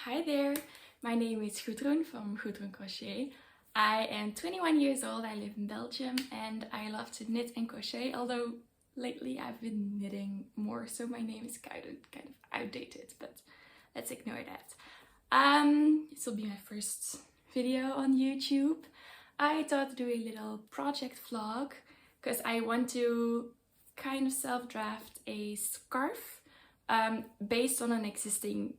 Hi there, my name is Gudrun from Gudrun Crochet. I am 21 years old, I live in Belgium and I love to knit and crochet, although lately I've been knitting more, so my name is kind of outdated, but let's ignore that. This will be my first video on YouTube. I thought to do a little project vlog because I want to kind of self-draft a scarf based on an existing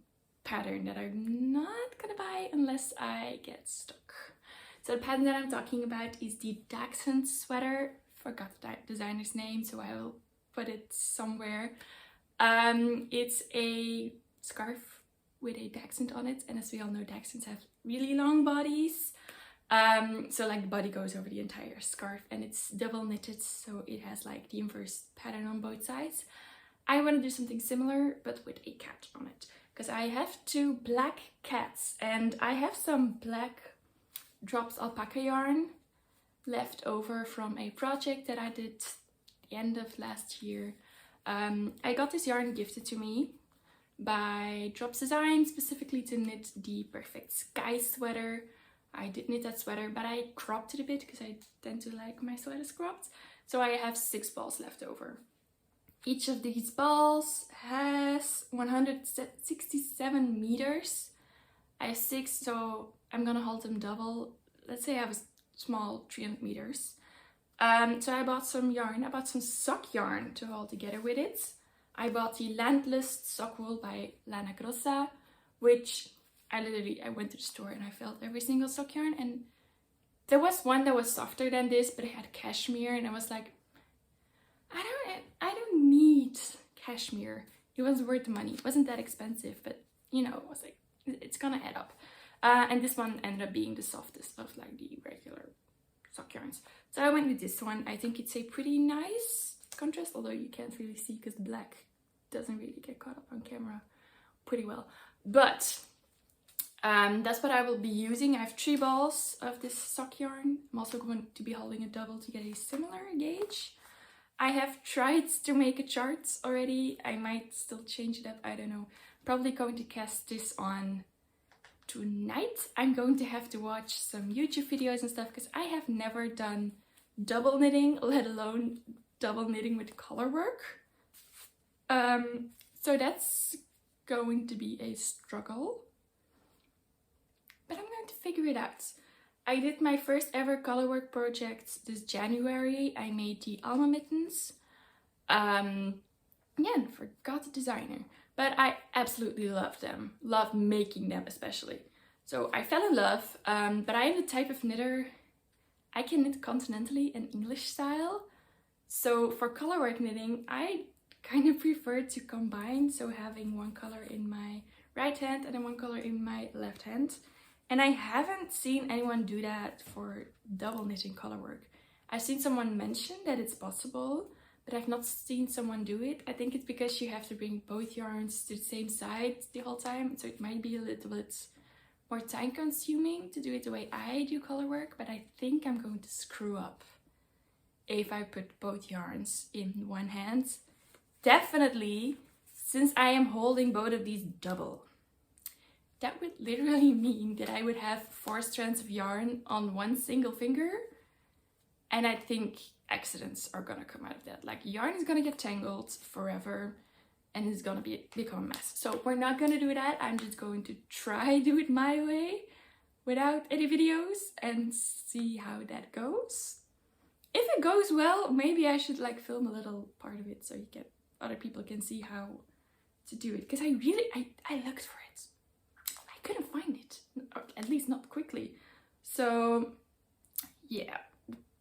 pattern that I'm not gonna buy unless I get stuck. So the pattern that I'm talking about is the dachshund sweater. Forgot the designer's name, so I will put it somewhere. It's a scarf with a dachshund on it, and as we all know, dachshunds have really long bodies. So like the body goes over the entire scarf, and it's double knitted, so it has like the inverse pattern on both sides. I want to do something similar, but with a cat on it, because I have two black cats, and I have some black drops alpaca yarn left over from a project that I did the end of last year. I got this yarn gifted to me by Drops Design, specifically to knit the perfect sky sweater. I did knit that sweater, but I cropped it a bit because I tend to like my sweaters cropped. So I have 6 balls left over. Each of these balls has 167 meters. I have 6, so I'm gonna hold them double. Let's say I have a small 300 meters. So I bought some yarn. I bought some sock yarn to hold together with it. I bought the Landlust sock wool by Lana grossa, which I went to the store and I felt every single sock yarn, and there was one that was softer than this, but it had cashmere, and I was like, I don't need cashmere. It was worth the money. It wasn't that expensive, but you know, I was like, it's gonna add up. And this one ended up being the softest of like the regular sock yarns. So I went with this one. I think it's a pretty nice contrast, although you can't really see because the black doesn't really get caught up on camera pretty well. But that's what I will be using. I have 3 balls of this sock yarn. I'm also going to be holding a double to get a similar gauge. I have tried to make a chart already. I might still change it up, I don't know. Probably going to cast this on tonight. I'm going to have to watch some YouTube videos and stuff because I have never done double knitting, let alone double knitting with color work. So that's going to be a struggle, but I'm going to figure it out. I did my first ever colorwork project this January. I made the Alma mittens. Yeah, and forgot the designer. But I absolutely love them. Love making them especially. So I fell in love, but I am the type of knitter, I can knit continentally and English style. So for colorwork knitting, I kind of prefer to combine. So having one color in my right hand and then one color in my left hand. And I haven't seen anyone do that for double knitting colorwork. I've seen someone mention that it's possible, but I've not seen someone do it. I think it's because you have to bring both yarns to the same side the whole time, so it might be a little bit more time consuming to do it the way I do colorwork, but I think I'm going to screw up if I put both yarns in one hand. Definitely, since I am holding both of these double. That would literally mean that I would have 4 strands of yarn on one single finger, and I think accidents are gonna come out of that. Like, yarn is gonna get tangled forever and it's gonna become a mess. So we're not gonna do that. I'm just going to try do it my way without any videos and see how that goes. If it goes well, maybe I should like film a little part of it so other people can see how to do it, because I looked for it. I couldn't find it, or at least not quickly. So yeah,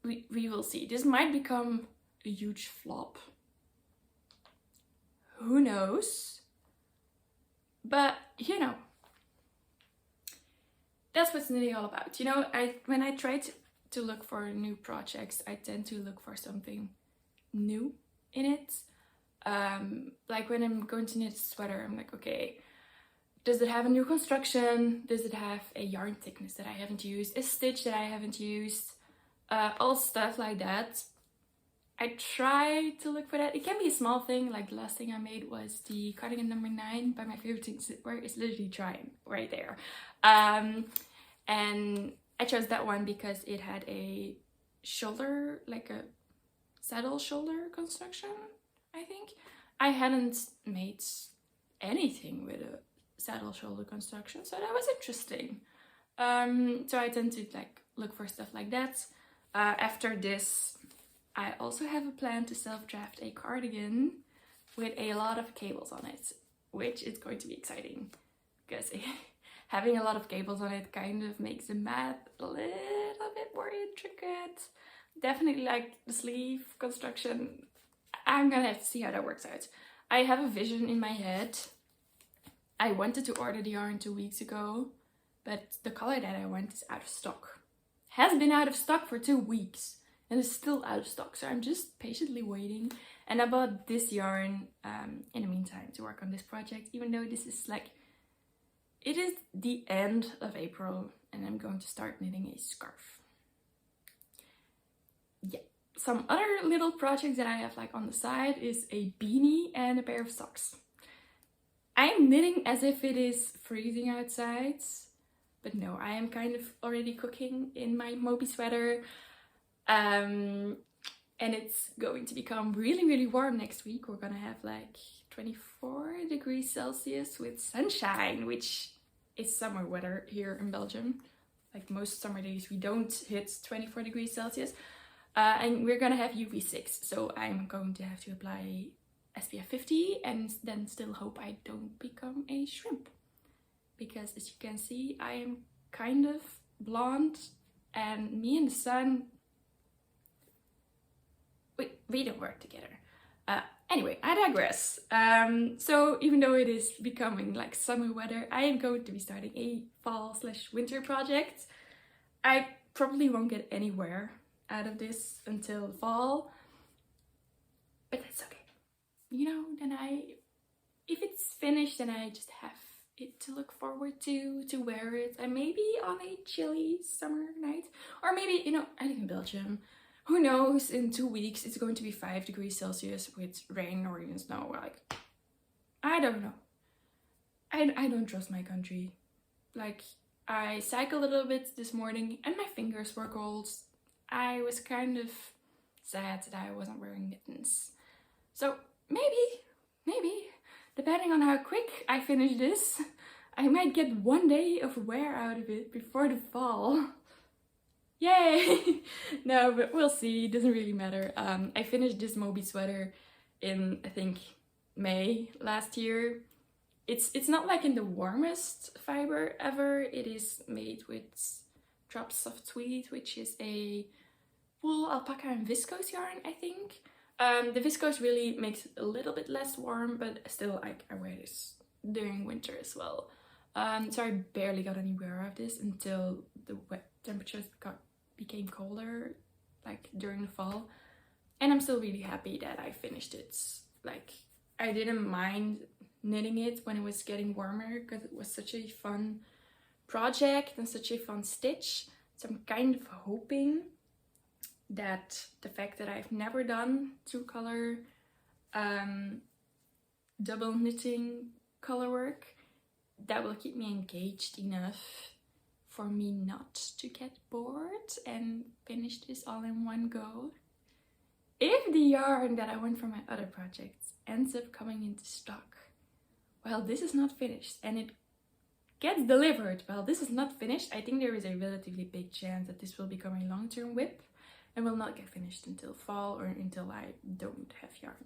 we will see. This might become a huge flop. Who knows? But you know, that's what knitting all about. You know, when I try to look for new projects, I tend to look for something new in it. Like when I'm going to knit a sweater, I'm like, okay, does it have a new construction? Does it have a yarn thickness that I haven't used? A stitch that I haven't used? All stuff like that. I try to look for that. It can be a small thing, like the last thing I made was the cardigan number 9 by my favorite things where it's literally trying right there. And I chose that one because it had a shoulder, like a saddle shoulder construction, I think. I hadn't made anything with a saddle shoulder construction, so that was interesting. So I tend to like look for stuff like that. After this, I also have a plan to self-draft a cardigan with a lot of cables on it, which is going to be exciting because having a lot of cables on it kind of makes the math a little bit more intricate. Definitely like the sleeve construction. I'm gonna have to see how that works out. I have a vision in my head. I wanted to order the yarn 2 weeks ago, but the color that I want is out of stock. Has been out of stock for 2 weeks and is still out of stock, so I'm just patiently waiting. And I bought this yarn in the meantime to work on this project, even though this is like, it is the end of April and I'm going to start knitting a scarf. Yeah, some other little projects that I have like on the side is a beanie and a pair of socks. I'm knitting as if it is freezing outside, but no, I am kind of already cooking in my Moby sweater. And it's going to become really, really warm next week. We're gonna have like 24 degrees Celsius with sunshine, which is summer weather here in Belgium. Like most summer days, we don't hit 24 degrees Celsius. And we're gonna have UV6, so I'm going to have to apply SPF 50 and then still hope I don't become a shrimp. Because as you can see, I am kind of blonde and me and the sun, we don't work together. Anyway, I digress. So even though it is becoming like summer weather, I am going to be starting a fall/winter project. I probably won't get anywhere out of this until fall, but that's okay. You know, then if it's finished, then I just have it to look forward to wear it, and maybe on a chilly summer night, or maybe, you know, I live in Belgium. Who knows, in 2 weeks it's going to be 5 degrees Celsius with rain or even snow. Like, I don't know. I don't trust my country. Like, I cycled a little bit this morning and my fingers were cold. I was kind of sad that I wasn't wearing mittens. So maybe, depending on how quick I finish this, I might get 1 day of wear out of it before the fall. Yay! No, but we'll see. It doesn't really matter. I finished this Moby sweater in, I think, May last year. It's not like in the warmest fiber ever. It is made with drops of tweed, which is a wool, alpaca and viscose yarn, I think. The viscose really makes it a little bit less warm, but still I wear this during winter as well. So I barely got any wear out of this until the wet temperatures became colder, like during the fall. And I'm still really happy that I finished it. Like, I didn't mind knitting it when it was getting warmer because it was such a fun project and such a fun stitch. So I'm kind of hoping that the fact that I've never done 2-color double knitting color work, that will keep me engaged enough for me not to get bored and finish this all in one go. If the yarn that I want for my other projects ends up coming into stock while this is not finished, and it gets delivered while this is not finished, I think there is a relatively big chance that this will become a long-term whip and will not get finished until fall or until I don't have yarn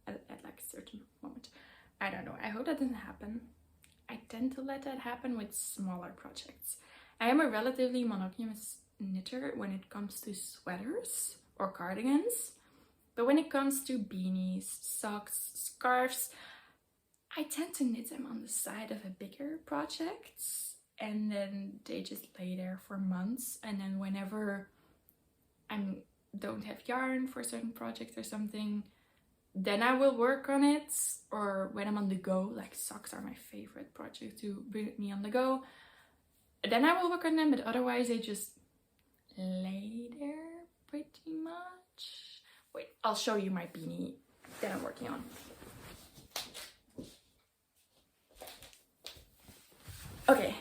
at like a certain moment. I don't know. I hope that doesn't happen. I tend to let that happen with smaller projects. I am a relatively monogamous knitter when it comes to sweaters or cardigans, but when it comes to beanies, socks, scarves, I tend to knit them on the side of a bigger project, and then they just lay there for months, and then whenever I don't have yarn for a certain project or something, then I will work on it. Or when I'm on the go, like socks are my favorite project to bring me on the go, then I will work on them, but otherwise they just lay there pretty much. Wait, I'll show you my beanie that I'm working on. Okay,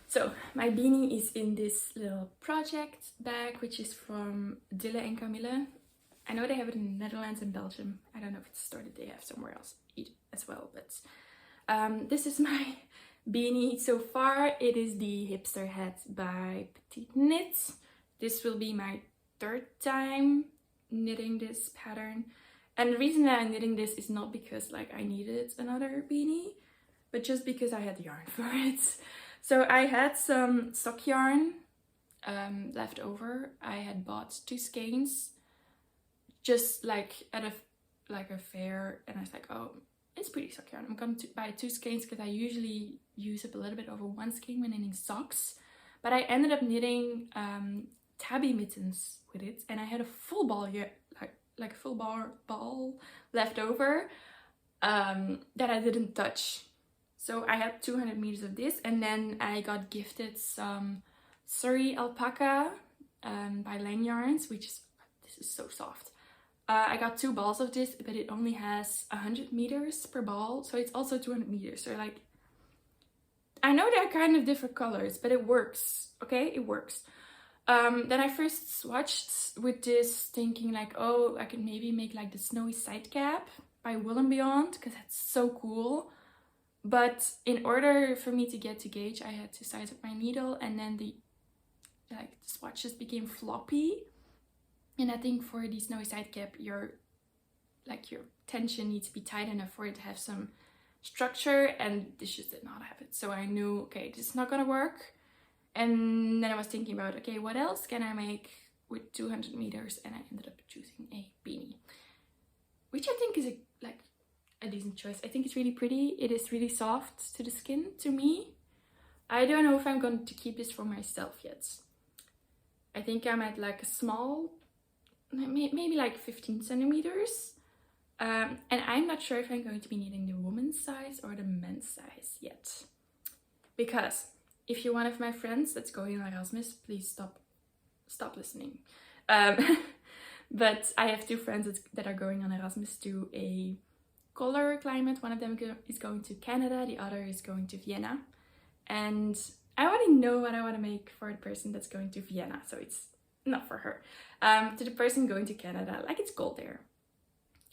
so my beanie is in this little project bag, which is from Dille and Camille. I know they have it in the Netherlands and Belgium. I don't know if it's a store that they have somewhere else as well, but this is my beanie so far. It is the hipster hat by Petite Knit. This will be my third time knitting this pattern, and the reason that I'm knitting this is not because like I needed another beanie, but just because I had yarn for it. So I had some sock yarn left over. I had bought 2 skeins just like at a fair, and I was like, oh, it's pretty sock yarn. I'm going to buy 2 skeins because I usually use up a little bit over 1 skein when knitting socks, but I ended up knitting tabby mittens with it, and I had a full ball here, like a full ball left over that I didn't touch. So I had 200 meters of this, and then I got gifted some Surrey alpaca by Lane Yarns, which is, this is so soft. I got 2 balls of this, but it only has 100 meters per ball, so it's also 200 meters. So like, I know they're kind of different colors, but it works, okay? It works. Then I first swatched with this thinking like, oh, I could maybe make like the snowy side cap by Wool and Beyond, because that's so cool. But in order for me to get to gauge, I had to size up my needle, and then the swatches became floppy. And I think for the snowy side cap, your tension needs to be tight enough for it to have some structure, and this just did not have it. So I knew, okay, this is not gonna work. And then I was thinking about, okay, what else can I make with 200 meters? And I ended up choosing a beanie, which I think is a decent choice. I think it's really pretty. It is really soft to the skin, to me. I don't know if I'm going to keep this for myself yet. I think I'm at like a small, maybe like 15 centimeters. And I'm not sure if I'm going to be needing the woman's size or the men's size yet. Because if you're one of my friends that's going on Erasmus, please stop listening. But I have 2 friends that are going on Erasmus to a colder climate. One of them is going to Canada, the other is going to Vienna. And I already know what I want to make for the person that's going to Vienna, so it's not for her. To the person going to Canada, like, it's cold there.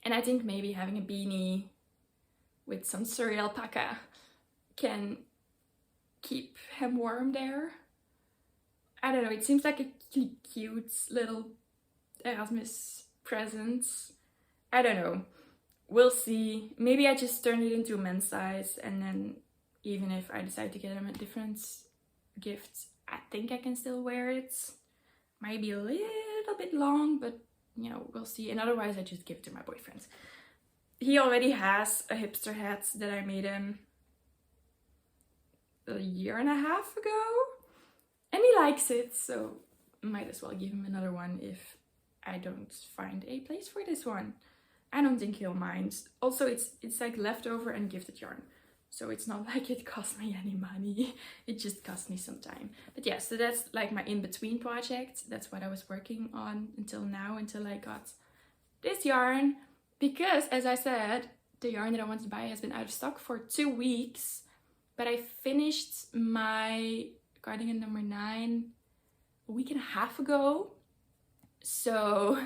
And I think maybe having a beanie with some Surrey alpaca can keep him warm there. I don't know, it seems like a cute little Erasmus present. I don't know. We'll see. Maybe I just turn it into a men's size, and then even if I decide to get him a different gift, I think I can still wear it. Might be a little bit long, but you know, we'll see. And otherwise I just give it to my boyfriend. He already has a hipster hat that I made him a year and a half ago, and he likes it, so might as well give him another one if I don't find a place for this one. I don't think he'll mind. Also, it's like leftover and gifted yarn, so it's not like it cost me any money. It just cost me some time. But yeah, so that's like my in-between project. That's what I was working on until now, until I got this yarn. Because, as I said, the yarn that I wanted to buy has been out of stock for 2 weeks. But I finished my cardigan number 9 a week and a half ago. So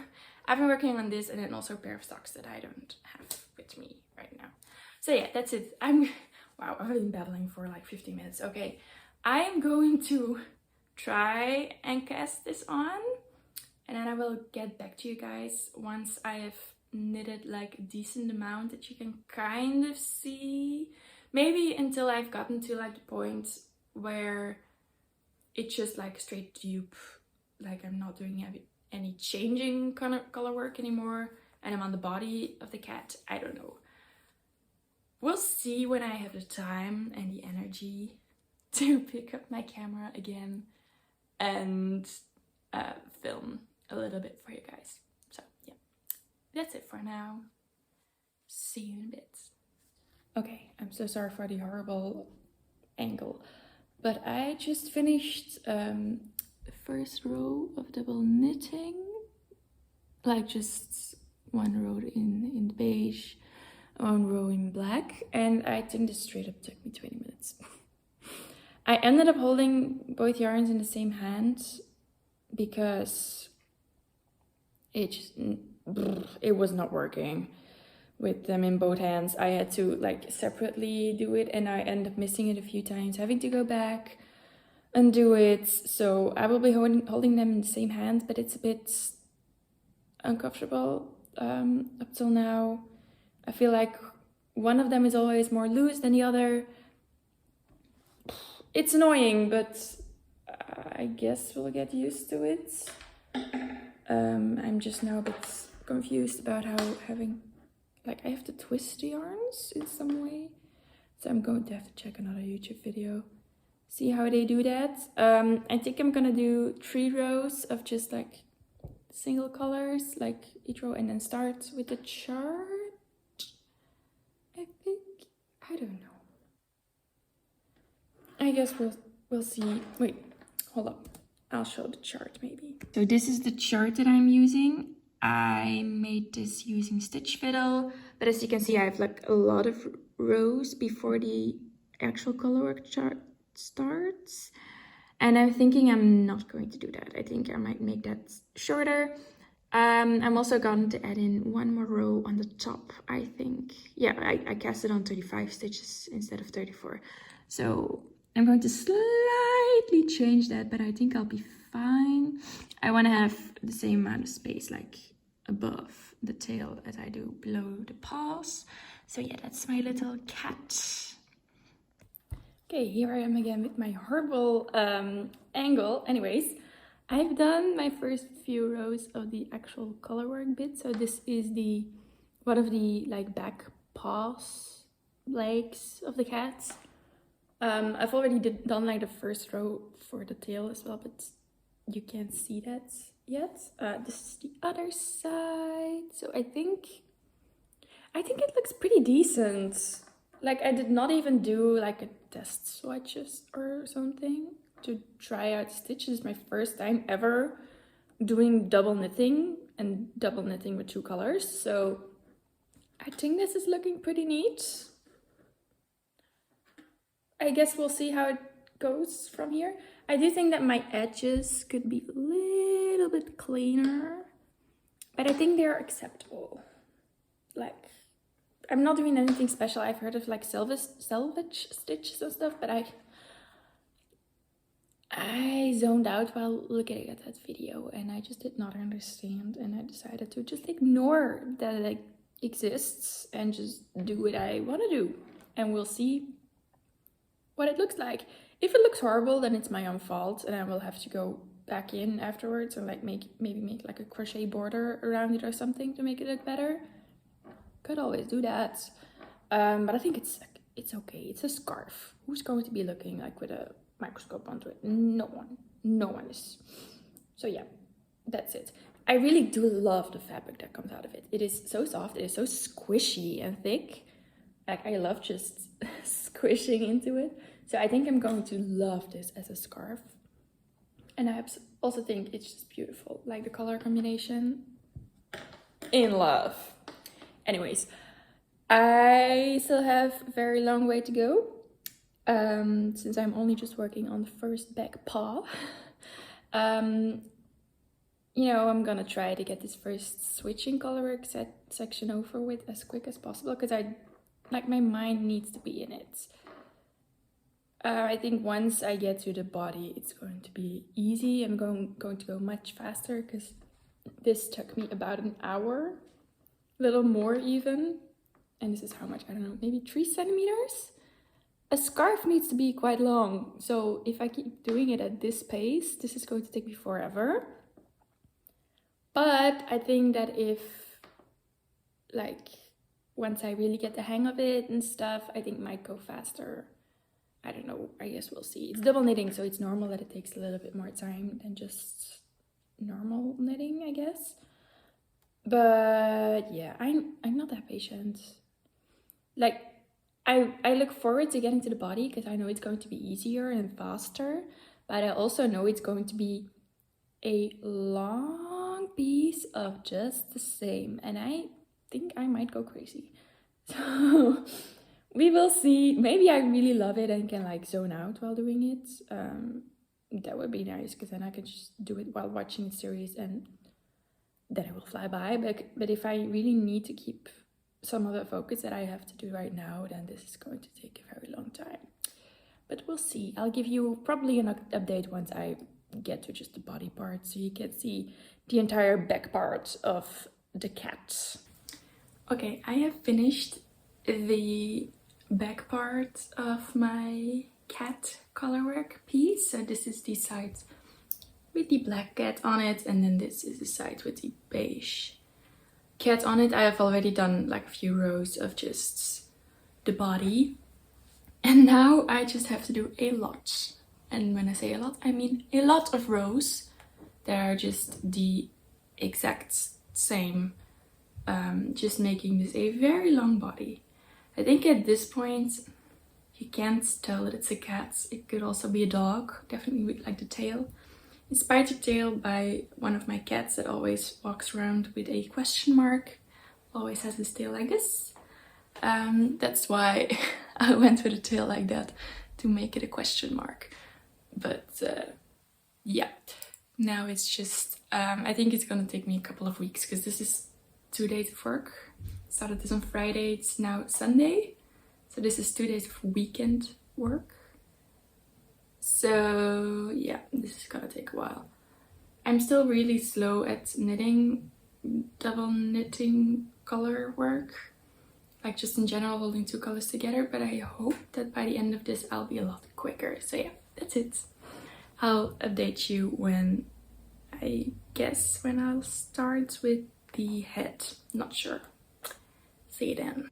I've been working on this, and then also a pair of socks that I don't have with me right now. So yeah, that's it. Wow, I've been babbling for like 15 minutes. Okay, I'm going to try and cast this on, and then I will get back to you guys once I have knitted like a decent amount that you can kind of see. Maybe until I've gotten to like the point where it's just like straight dupe, like I'm not doing any changing color work anymore, and I'm on the body of the cat. I don't know. We'll see when I have the time and the energy to pick up my camera again and film a little bit for you guys. So yeah, that's it for now. See you in a bit. Okay, I'm so sorry for the horrible angle, but I just finished the first row of double knitting. like just one row in beige, one row in black, and I think this straight up took me 20 minutes. I ended up holding both yarns in the same hand because it was not working with them in both hands. I had to like separately do it, and I ended up missing it a few times, having to go back and do it. So I will be holding them in the same hand, but it's a bit uncomfortable up till now. I feel like one of them is always more loose than the other. It's annoying, but I guess we'll get used to it. I'm just now a bit confused about how having, like, I have to twist the yarns in some way. So I'm going to have to check another YouTube video, see how they do that. I think I'm gonna do 3 rows of just like single colors, like each row, and then start with the chart. I think, I don't know. I guess we'll see. Wait, hold up. I'll show the chart maybe. So this is the chart that I'm using. I made this using Stitch Fiddle, but as you can see, I have like a lot of rows before the actual colorwork chart starts. And I'm thinking I'm not going to do that. I think I might make that shorter. I'm also going to add in one more row on the top, I think. Yeah, I cast it on 35 stitches instead of 34. So I'm going to slightly change that, but I think I'll be fine. I want to have the same amount of space like above the tail as I do below the paws. So yeah, that's my little cat. Okay, here I am again with my horrible angle. Anyways, I've done my first few rows of the actual colorwork bit. So this is the one of the like back paws legs of the cat. I've already done like the first row for the tail as well, but you can't see that yet. This is the other side. So I think it looks pretty decent. Like I did not even do like a test swatches or something to try out stitches. My first time ever doing double knitting and double knitting with 2 colors. So I think this is looking pretty neat. I guess we'll see how it goes from here. I do think that my edges could be a little bit cleaner, but I think they're acceptable. Like, I'm not doing anything special. I've heard of like selvage stitches and stuff, but I zoned out while looking at that video and I just did not understand, and I decided to just ignore that it exists and just do what I want to do, and we'll see what it looks like. If it looks horrible, then it's my own fault and I will have to go back in afterwards and like maybe make like a crochet border around it or something to make it look better. Could always do that. But I think it's okay. It's a scarf. Who's going to be looking like with a microscope onto it? No one is. So yeah, that's it. I really do love the fabric that comes out of it. It is so soft, it is so squishy and thick. Like I love just squishing into it. So I think I'm going to love this as a scarf. And I also think it's just beautiful. Like the color combination, in love. Anyways, I still have a very long way to go. Since I'm only just working on the first back paw. You know, I'm gonna try to get this first switching colorwork section over with as quick as possible, because my mind needs to be in it. I think once I get to the body, it's going to be easy. I'm going to go much faster, because this took me about an hour, a little more even. And this is how much, I don't know, maybe 3 centimeters? A scarf needs to be quite long. So if I keep doing it at this pace, this is going to take me forever. But I think that if, like, once I really get the hang of it and stuff, I think it might go faster. I don't know, I guess we'll see. It's double knitting, so it's normal that it takes a little bit more time than just normal knitting, I guess. But yeah, I'm not that patient. Like, I look forward to getting to the body because I know it's going to be easier and faster. But I also know it's going to be a long piece of just the same, and I think I might go crazy. So we will see. Maybe I really love it and can like zone out while doing it. That would be nice, because then I can just do it while watching a series and then it will fly by. But if I really need to keep some of the focus that I have to do right now, then this is going to take a very long time. But we'll see. I'll give you probably an update once I get to just the body part, so you can see the entire back part of the cat. Okay, I have finished the back part of my cat colorwork piece. So this is the side with the black cat on it, and then this is the side with the beige cat on it. I have already done like a few rows of just the body, and now I just have to do a lot. And when I say a lot, I mean a lot of rows that are just the exact same, just making this a very long body. I think at this point you can't tell that it's a cat. It could also be a dog, definitely with like the tail. Inspired the tail by one of my cats that always walks around with a question mark, always has his tail like this. That's why I went with a tail like that, to make it a question mark. But yeah, now it's just, I think it's gonna take me a couple of weeks, because this is 2 days of work. Started this on Friday, it's now Sunday. So this is 2 days of weekend work. So yeah, this is gonna take a while. I'm still really slow at knitting, double knitting color work. Like just in general holding 2 colors together, but I hope that by the end of this I'll be a lot quicker. So yeah, that's it. I'll update you when, I guess, when I'll start with the head. Not sure. See you then.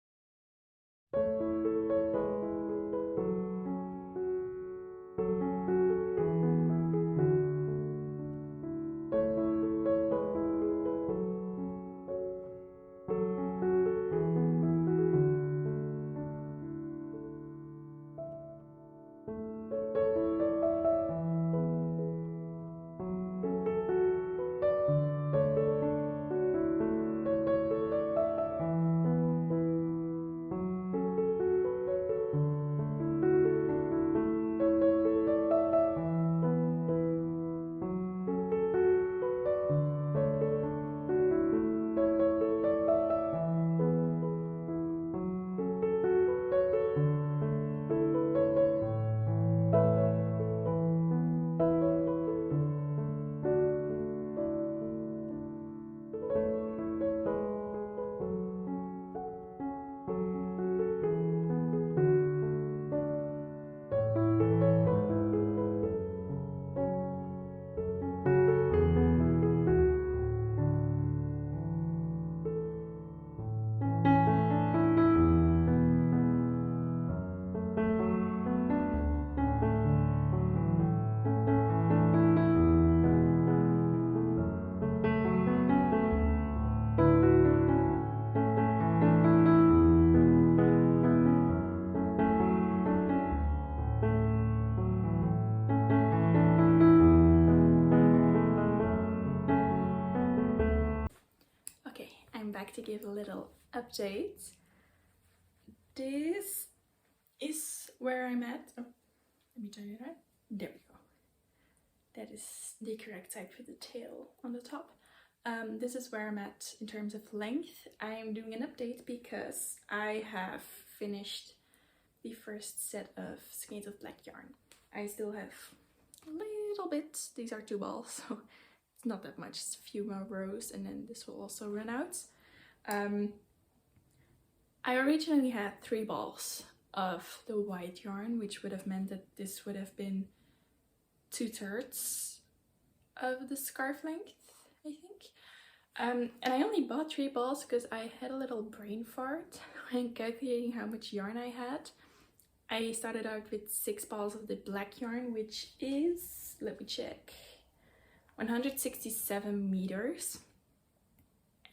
Back to give a little update. This is where I'm at. Oh, let me turn it on. There we go. That is the correct side with the tail on the top. This is where I'm at in terms of length. I'm doing an update because I have finished the first set of skeins of black yarn. I still have a little bit. These are 2 balls, so it's not that much. It's a few more rows, and then this will also run out. I originally had 3 balls of the white yarn, which would have meant that this would have been 2/3 of the scarf length, I think. And I only bought 3 balls because I had a little brain fart when calculating how much yarn I had. I started out with 6 balls of the black yarn, which is, let me check, 167 meters.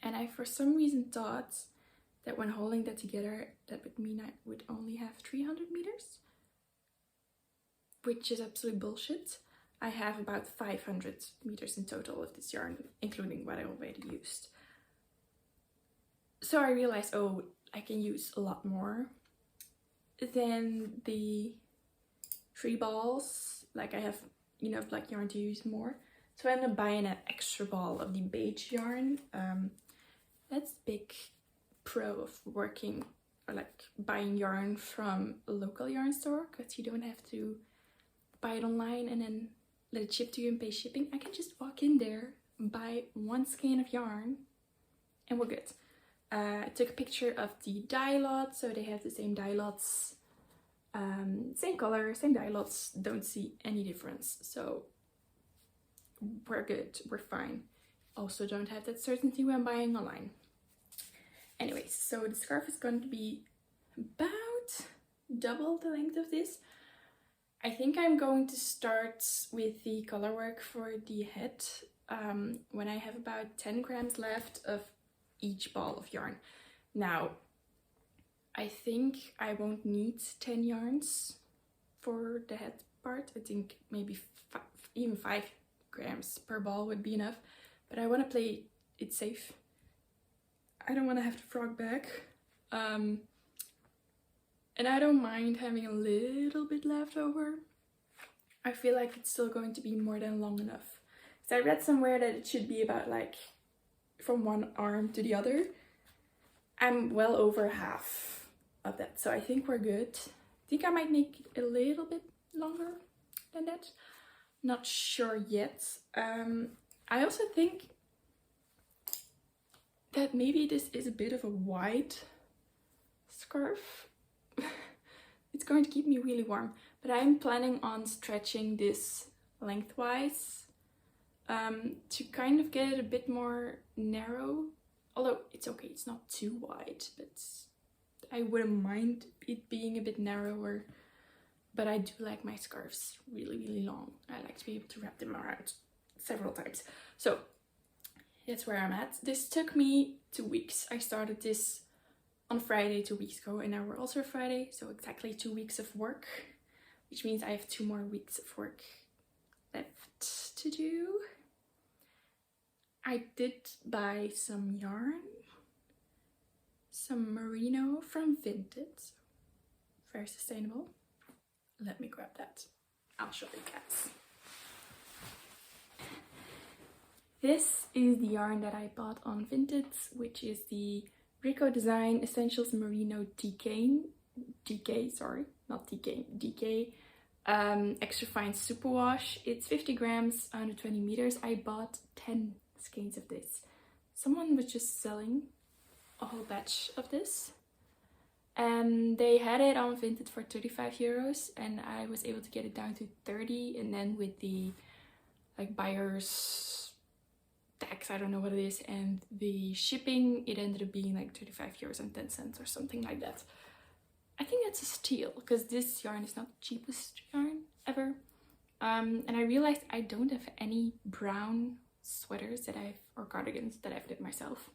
And I for some reason thought that when holding that together, that would mean I would only have 300 meters, which is absolute bullshit. I have about 500 meters in total of this yarn, including what I already used. So I realized, oh, I can use a lot more than the 3 balls. Like I have enough black yarn to use more. So I ended up buying an extra ball of the beige yarn. That's the big pro of working or like buying yarn from a local yarn store, because you don't have to buy it online and then let it ship to you and pay shipping. I can just walk in there, buy 1 skein of yarn, and we're good. I took a picture of the dye lot, so they have the same dye lots, same color, same dye lots, don't see any difference. So we're good, we're fine. Also don't have that certainty when buying online. Anyways, so the scarf is going to be about double the length of this. I think I'm going to start with the color work for the head when I have about 10 grams left of each ball of yarn. Now, I think I won't need 10 yarns for the head part. I think maybe even 5 grams per ball would be enough, but I want to play it safe. I don't want to have to frog back. And I don't mind having a little bit left over. I feel like it's still going to be more than long enough. So I read somewhere that it should be about like from one arm to the other. I'm well over half of that, so I think we're good. I think I might make it a little bit longer than that. Not sure yet. I also think that maybe this is a bit of a wide scarf. It's going to keep me really warm, but I'm planning on stretching this lengthwise to kind of get it a bit more narrow. Although it's okay, it's not too wide, but I wouldn't mind it being a bit narrower. But I do like my scarves really, really long. I like to be able to wrap them around several times. So that's where I'm at. This took me 2 weeks. I started this on Friday 2 weeks ago, and now we're also Friday, so exactly 2 weeks of work, which means I have 2 more weeks of work left to do. I did buy some yarn, some merino from Vinted, very sustainable. Let me grab that. I'll show you guys. This is the yarn that I bought on Vinted, which is the Rico Design Essentials Merino DK, extra fine superwash. It's 50 grams, 120 meters. I bought 10 skeins of this. Someone was just selling a whole batch of this. And they had it on Vinted for 35 euros, and I was able to get it down to 30, and then with the like buyer's tax, I don't know what it is, and the shipping, it ended up being like 35 euros and 10 cents or something like that. I think that's a steal, because this yarn is not the cheapest yarn ever. And I realized I don't have any brown sweaters or cardigans that I've knit myself.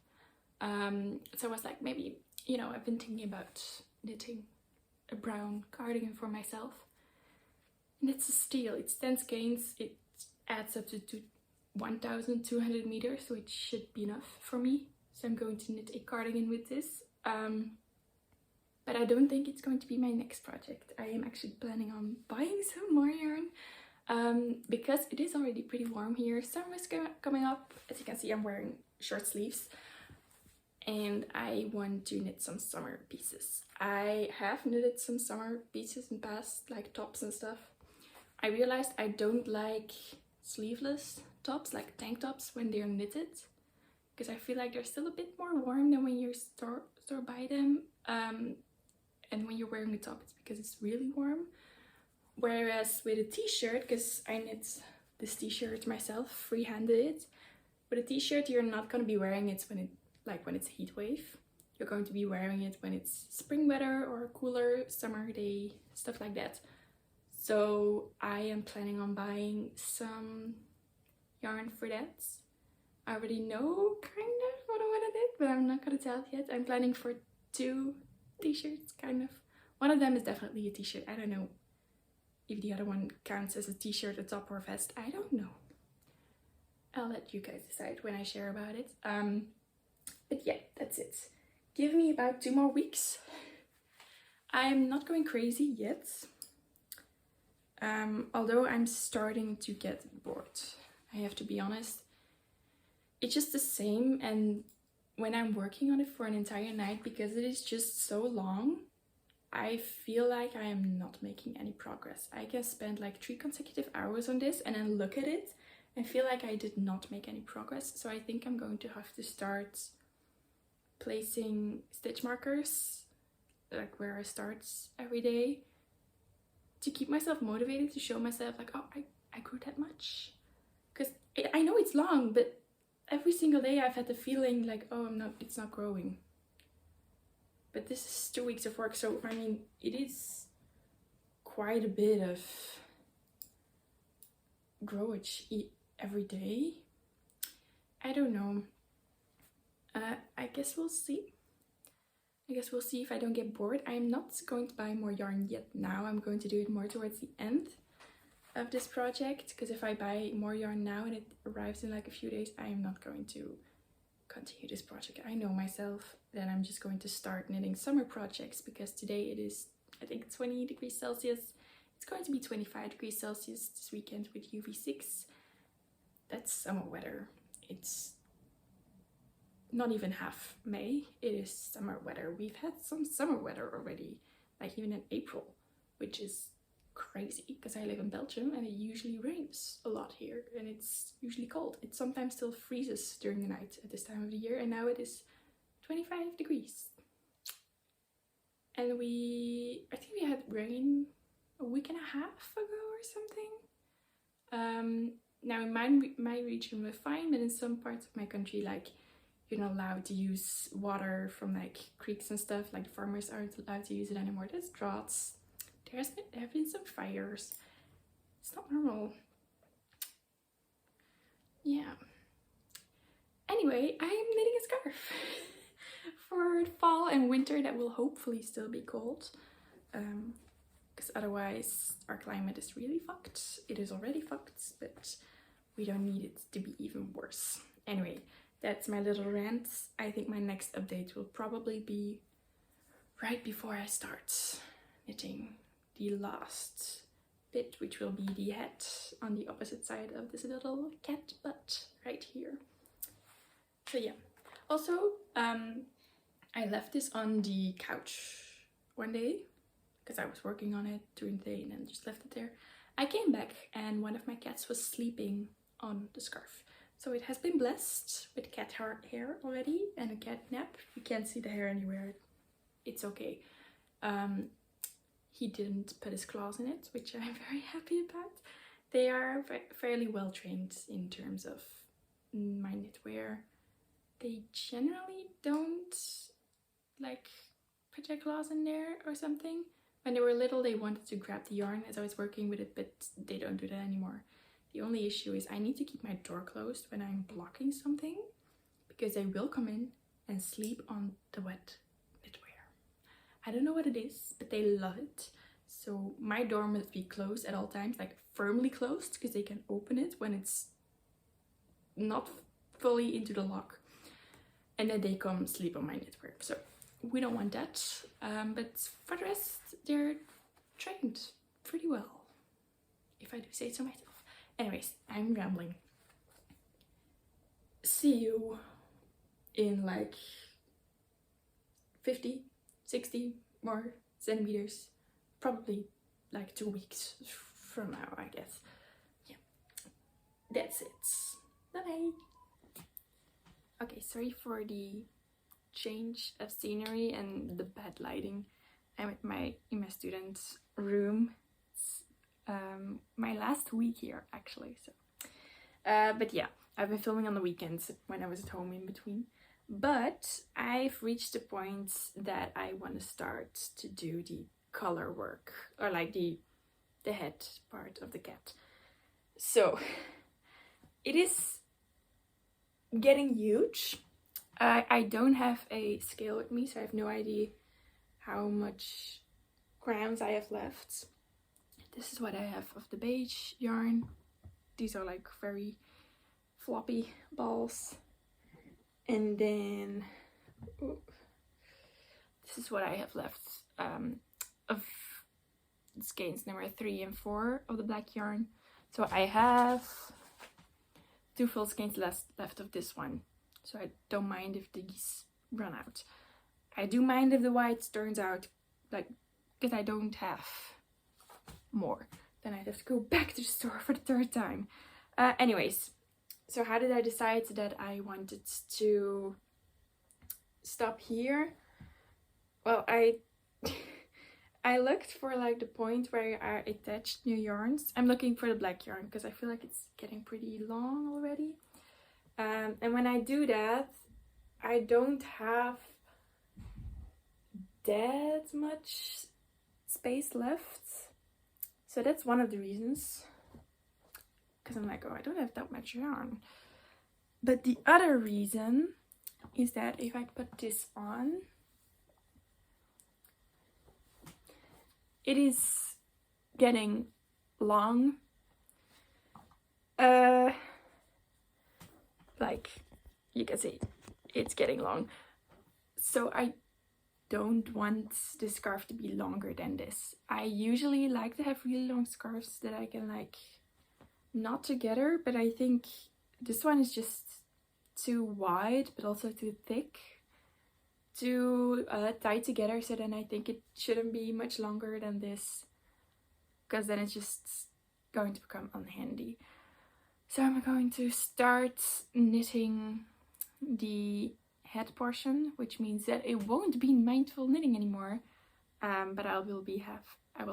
So I was like, maybe, you know, I've been thinking about knitting a brown cardigan for myself. And it's a steal. It's 10 skeins. It adds up to 1,200 meters, which should be enough for me. So I'm going to knit a cardigan with this. But I don't think it's going to be my next project. I am actually planning on buying some more yarn. Because it is already pretty warm here. Summer is coming up. As you can see, I'm wearing short sleeves. And I want to knit some summer pieces. I have knitted some summer pieces in the past, like tops and stuff. I realized I don't like sleeveless tops, like tank tops, when they're knitted, because I feel like they're still a bit more warm than when you store buy them. And when you're wearing a top, it's because it's really warm. Whereas with a t-shirt, because I knit this t-shirt myself, freehanded it. With a t-shirt, you're not going to be wearing it when it's a heat wave. You're going to be wearing it when it's spring weather or cooler summer day, stuff like that. So I am planning on buying some yarn for that. I already know kind of what I want to knit, but I'm not going to tell yet. I'm planning for 2 t-shirts, kind of. One of them is definitely a t-shirt. I don't know if the other one counts as a t-shirt, a top or a vest, I don't know. I'll let you guys decide when I share about it. But yeah, that's it. Give me about 2 more weeks. I'm not going crazy yet. Although I'm starting to get bored. I have to be honest. It's just the same, and when I'm working on it for an entire night, because it is just so long, I feel like I am not making any progress. I can spend like 3 consecutive hours on this and then look at it and feel like I did not make any progress. So I think I'm going to have to start placing stitch markers, like where I start every day, to keep myself motivated, to show myself like, oh, I grew that much. Because I know it's long, but every single day I've had the feeling like, oh, it's not growing. But this is 2 weeks of work, so I mean, it is quite a bit of growage every day. I don't know. I guess we'll see. I guess we'll see if I don't get bored. I'm not going to buy more yarn yet now. I'm going to do it more towards the end of this project, because if I buy more yarn now and it arrives in like a few days, I am not going to continue this project. I know myself that I'm just going to start knitting summer projects, because today it is, I think, 20 degrees Celsius. It's going to be 25 degrees Celsius this weekend with UV6. That's summer weather. It's not even half May. It is summer weather. We've had some summer weather already, like even in April, which is crazy because I live in Belgium and it usually rains a lot here and it's usually cold. It sometimes still freezes during the night at this time of the year, and now it is 25 degrees. And I think we had rain a week and a half ago or something. Now in my region we're fine, but in some parts of my country, like, you're not allowed to use water from like creeks and stuff. Like farmers aren't allowed to use it anymore. There's droughts. There have been some fires. It's not normal. Yeah. Anyway, I'm knitting a scarf for fall and winter that will hopefully still be cold. Because otherwise our climate is really fucked. It is already fucked, but we don't need it to be even worse. Anyway, that's my little rant. I think my next update will probably be right before I start knitting the last bit, which will be the head on the opposite side of this little cat butt right here. So yeah. Also, I left this on the couch one day because I was working on it during the day and then just left it there. I came back and one of my cats was sleeping on the scarf. So it has been blessed with cat hair already and a cat nap. You can't see the hair anywhere. It's okay. He didn't put his claws in it, which I'm very happy about. They are fairly well trained in terms of my knitwear. They generally don't like put their claws in there or something. When they were little, they wanted to grab the yarn as I was working with it, but they don't do that anymore. The only issue is I need to keep my door closed when I'm blocking something, because they will come in and sleep on the wet knitwear. I don't know what it is, but they love it. So my door must be closed at all times, like firmly closed, because they can open it when it's not fully into the lock. And then they come sleep on my knitwear. So we don't want that. But for the rest, they're trained pretty well, if I do say so myself. Anyways, I'm rambling. See you in like 50, 60 more centimeters. Probably like 2 weeks from now, I guess. Yeah, that's it. Bye-bye. Okay, sorry for the change of scenery and the bad lighting. I'm in my student's room. My last week here actually, so but yeah, I've been filming on the weekends when I was at home in between, but I've reached the point that I want to start to do the color work, or like the head part of the cat. So it is getting huge. I don't have a scale with me, so I have no idea how much grams I have left. This is what I have of the beige yarn. These are like very floppy balls. And then this is what I have left of skeins number 3 and 4 of the black yarn. So I have 2 full skeins left of this one. So I don't mind if these run out. I do mind if the white turns out, like, because I don't have more. Then I'd have to go back to the store for the 3rd time. Anyways, so how did I decide that I wanted to stop here? Well, I looked for like the point where I attached new yarns. I'm looking for the black yarn because I feel like it's getting pretty long already. And when I do that, I don't have that much space left. So that's one of the reasons. Because I'm like, oh, I don't have that much yarn. But the other reason is that if I put this on, it is getting long. Like you can see, it's getting long. So I don't want the scarf to be longer than this. I usually like to have really long scarves that I can like knot together, but I think this one is just too wide but also too thick to tie together. So then I think it shouldn't be much longer than this, because then it's just going to become unhandy. So I'm going to start knitting the head portion, which means that it won't be mindful knitting anymore, but I will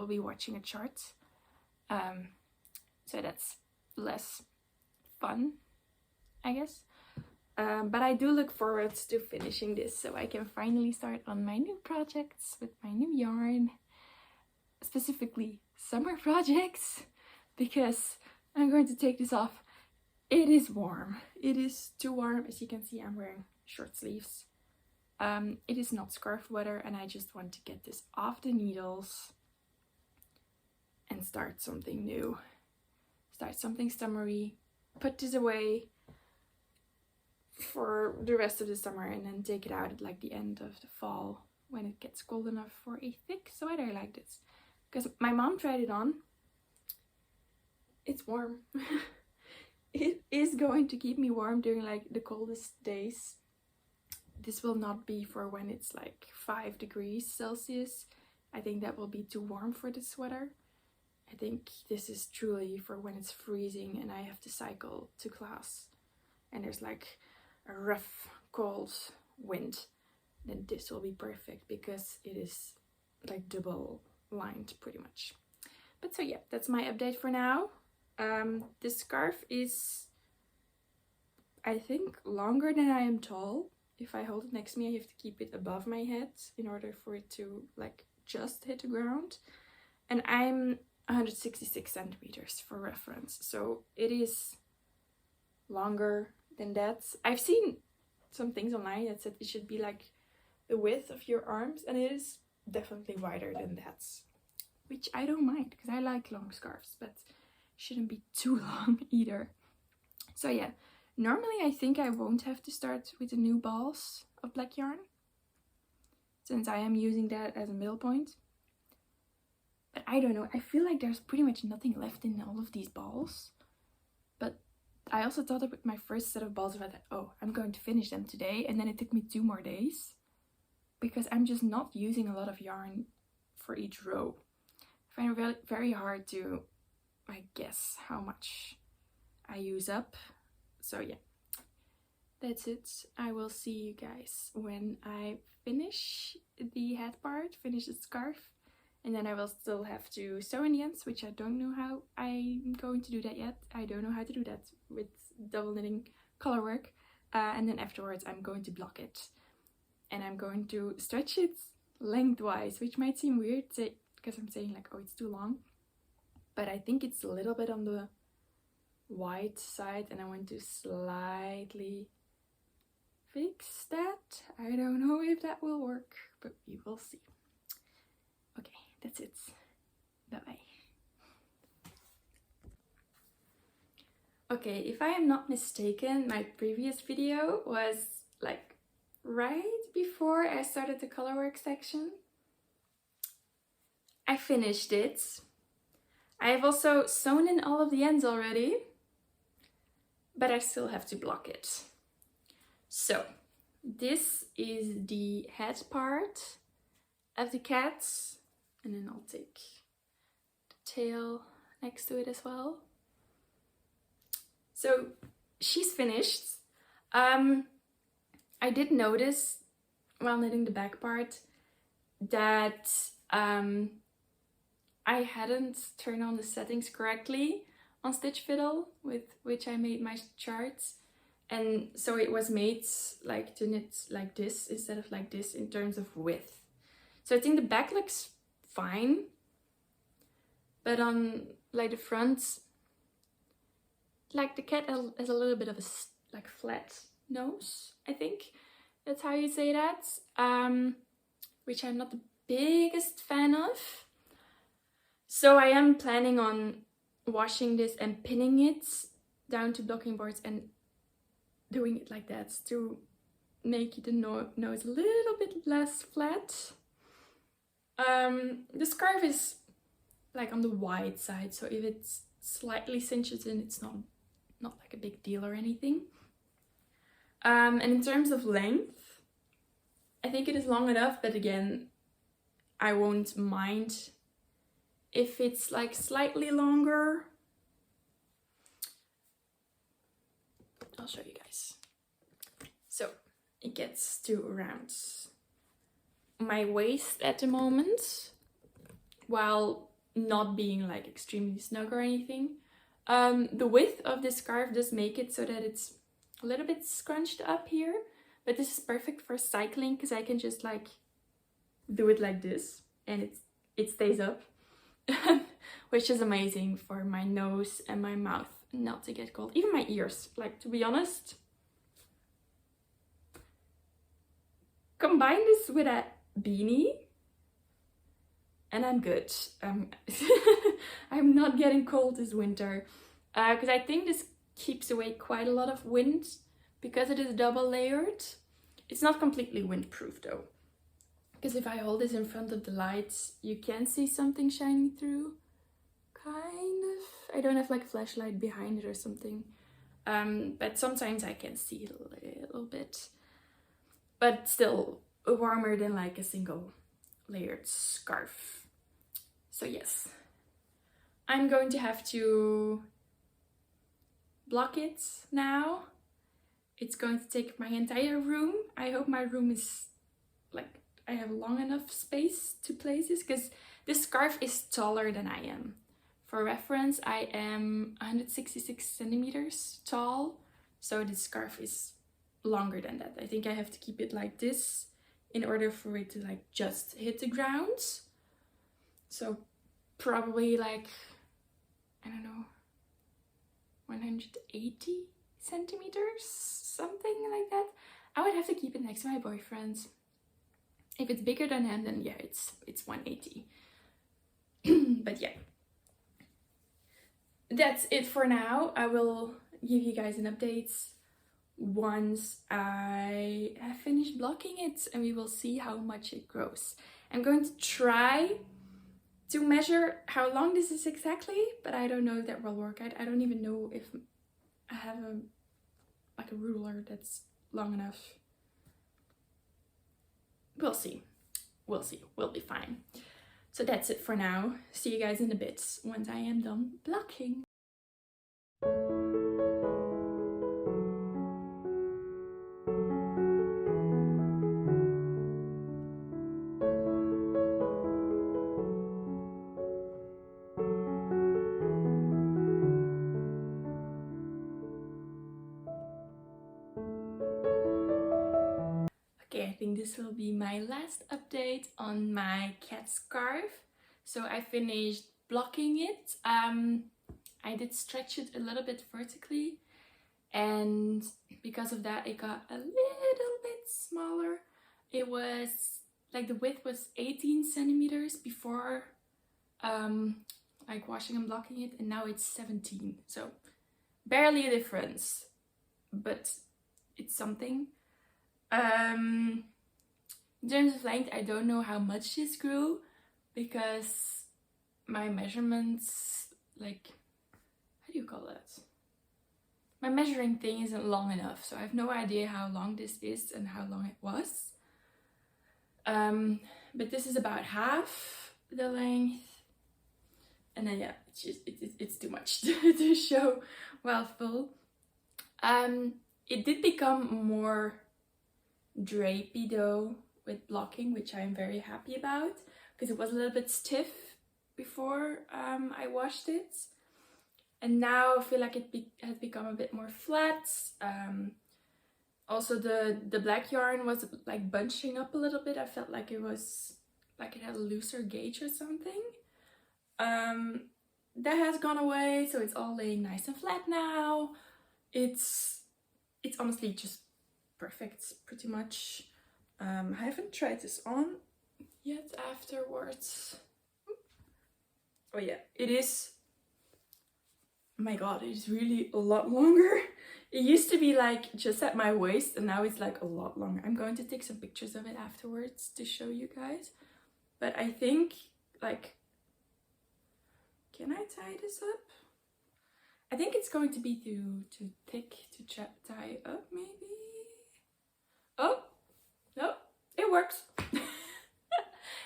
be watching a chart, so that's less fun, I guess. But I do look forward to finishing this so I can finally start on my new projects with my new yarn, specifically summer projects, because I'm going to take this off. It is warm. It is too warm. As you can see, I'm wearing short sleeves. It is not scarf weather, and I just want to get this off the needles and start something new. Start something summery. Put this away for the rest of the summer and then take it out at like the end of the fall when it gets cold enough for a thick sweater like this. Because my mom tried it on. It's warm. It is going to keep me warm during like the coldest days. This will not be for when it's like 5 degrees Celsius. I think that will be too warm for the sweater. I think this is truly for when it's freezing and I have to cycle to class and there's like a rough cold wind. Then this will be perfect because it is like double lined pretty much. But so yeah, that's my update for now. This scarf is, I think, longer than I am tall. If I hold it next to me, I have to keep it above my head in order for it to like just hit the ground. And I'm 166 centimeters for reference, so it is longer than that. I've seen some things online that said it should be like the width of your arms, and it is definitely wider than that, which I don't mind because I like long scarves, but shouldn't be too long either. So yeah, normally I think I won't have to start with the new balls of black yarn since I am using that as a middle point. But I don't know, I feel like there's pretty much nothing left in all of these balls. But I also thought that with my first set of balls about that, oh, I'm going to finish them today, and then it took me 2 more days because I'm just not using a lot of yarn for each row. I find it very, very hard to, I guess, how much I use up. So yeah, that's it. I will see you guys when I finish the head part, finish the scarf, and then I will still have to sew in the ends, which I don't know how I'm going to do that yet. I don't know how to do that with double knitting color work. And then afterwards I'm going to block it. And I'm going to stretch it lengthwise, which might seem weird because I'm saying like, oh, it's too long. But I think it's a little bit on the wide side, and I want to slightly fix that. I don't know if that will work, but we will see. Okay, that's it. Bye bye. Okay, if I am not mistaken, my previous video was like right before I started the colorwork section. I finished it. I have also sewn in all of the ends already, but I still have to block it. So this is the head part of the cat, and then I'll take the tail next to it as well. So she's finished. I did notice while knitting the back part that I hadn't turned on the settings correctly on Stitch Fiddle, with which I made my charts, and so it was made like to knit like this instead of like this in terms of width. So I think the back looks fine, but on like the front, like the cat has a little bit of a like flat nose, I think that's how you say that, which I'm not the biggest fan of. So I am planning on washing this and pinning it down to blocking boards and doing it like that to make the nose a little bit less flat. The scarf is like on the wide side, so if it's slightly cinches in, it's not like a big deal or anything. And in terms of length, I think it is long enough, but again, I won't mind if it's like slightly longer. I'll show you guys. So it gets to around my waist at the moment, while not being like extremely snug or anything. The width of this scarf does make it so that it's a little bit scrunched up here, but this is perfect for cycling because I can just like do it like this and it stays up. Which is amazing for my nose and my mouth not to get cold. Even my ears, like, to be honest. Combine this with a beanie and I'm good. I'm not getting cold this winter because I think this keeps away quite a lot of wind because it is double layered. It's not completely windproof though, because if I hold this in front of the lights, you can see something shining through, kind of. I don't have like a flashlight behind it or something, but sometimes I can see it a little bit, but still warmer than like a single layered scarf. So yes, I'm going to have to block it now. It's going to take my entire room. I hope my room is like, I have long enough space to place this, because this scarf is taller than I am. For reference, I am 166 centimeters tall, so this scarf is longer than that. I think I have to keep it like this in order for it to like just hit the ground. So probably like, I don't know, 180 centimeters, something like that. I would have to keep it next to my boyfriend. If it's bigger than him, then yeah, it's 180. But yeah, that's it for now. I will give you guys an update once I have finished blocking it, and we will see how much it grows. I'm going to try to measure how long this is exactly, but I don't know if that will work. I don't even know if I have a ruler that's long enough. We'll see. We'll see. We'll be fine. So that's it for now. See you guys in a bit once I am done blocking. Okay, I think this will be my last update on my cat scarf. So I finished blocking it. I did stretch it a little bit vertically, and because of that it got a little bit smaller. It was like the width was 18 centimeters before like washing and blocking it, and now it's 17. So barely a difference, but it's something. In terms of length, I don't know how much this grew because my measurements, like, how do you call that? My measuring thing isn't long enough, so I have no idea how long this is and how long it was. But this is about half the length. And then yeah, it's too much to show while full. It did become more drapey though with blocking, which I'm very happy about because it was a little bit stiff before I washed it. And now I feel like it has become a bit more flat. Also the black yarn was like bunching up a little bit. I felt like it was like it had a looser gauge or something. That has gone away, so it's all laying nice and flat now. It's honestly just perfect, pretty much. I haven't tried this on yet afterwards. Oh yeah, it is. Oh my god, it's really a lot longer. It used to be like just at my waist and now it's like a lot longer. I'm going to take some pictures of it afterwards to show you guys. But I think like, can I tie this up? I think it's going to be too thick to tie up maybe. Oh, no, it works.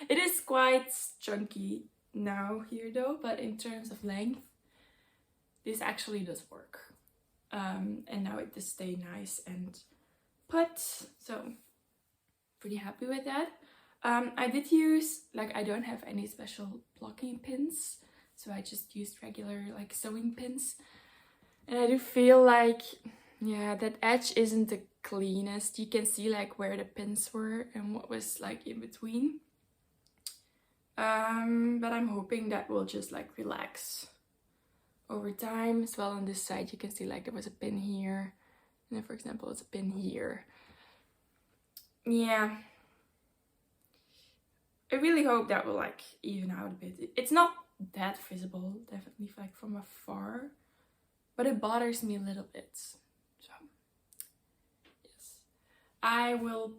It is quite chunky now here though, but in terms of length, this actually does work. And now it does stay nice and put, so pretty happy with that. I did use, like, I don't have any special blocking pins, so I just used regular like sewing pins. And I do feel like, yeah, that edge isn't the cleanest. You can see like where the pins were and what was like in between. But I'm hoping that will just like relax over time. As well on this side you can see like there was a pin here, and then for example it's a pin here. Yeah, I really hope that will like even out a bit. It's not that visible, definitely like from afar, but it bothers me a little bit. So yes, I will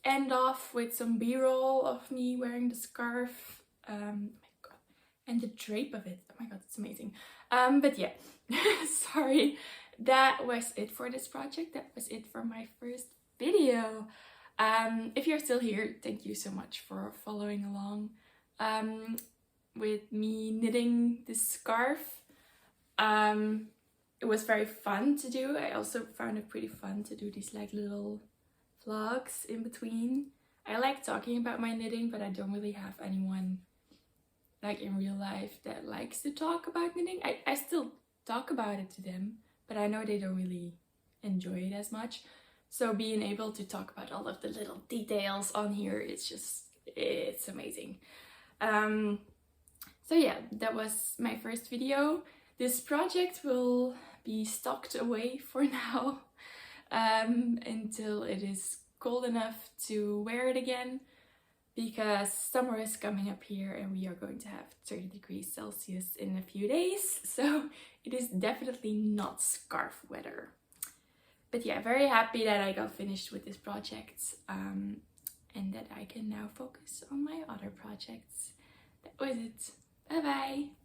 end off with some b-roll of me wearing the scarf. Oh my god, and the drape of it, oh my god, it's amazing. But yeah, sorry, that was it for this project. That was it for my first video. If you're still here, thank you so much for following along with me knitting this scarf. It was very fun to do. I also found it pretty fun to do these like little vlogs in between. I like talking about my knitting, but I don't really have anyone like in real life that likes to talk about knitting. I still talk about it to them, but I know they don't really enjoy it as much. So being able to talk about all of the little details on here, it's amazing. So yeah, that was my first video. This project will be stocked away for now until it is cold enough to wear it again, because summer is coming up here and we are going to have 30 degrees Celsius in a few days. So it is definitely not scarf weather. But yeah, very happy that I got finished with this project and that I can now focus on my other projects. That was it. Bye bye!